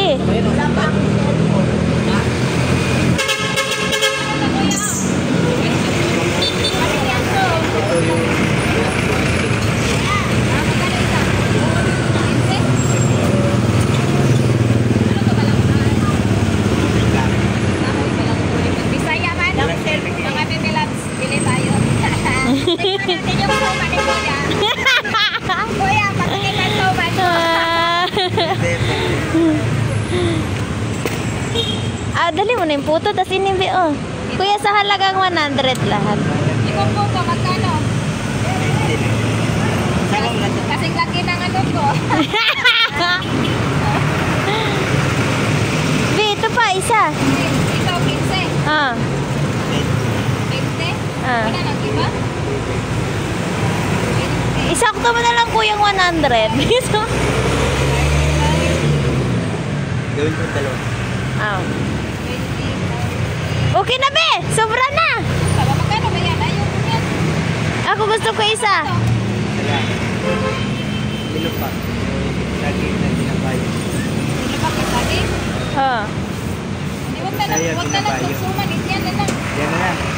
Be. Dali mo na yung puto, tas inimbi, oh. Kuya, sa halagang 100 lahat. Yung puto, magkano? Kasing laki ng ano ko. Be, ito pa, isa. Ito, 15. Ah. 20? Ah. Wala nang iba? Isakto mo na lang kuyang 100. Gawin ko dalawa. Ah. Okay na, Be! Sobra na! Magkano ba yan? Ayun yan. Ako gusto ko isa. Kaya, nilupak. Lagi na ginabayo. Nilupak yung lagi? Ha. Huwag na lang. Huwag na lang. Susuman. Yan na lang. Yan na lang.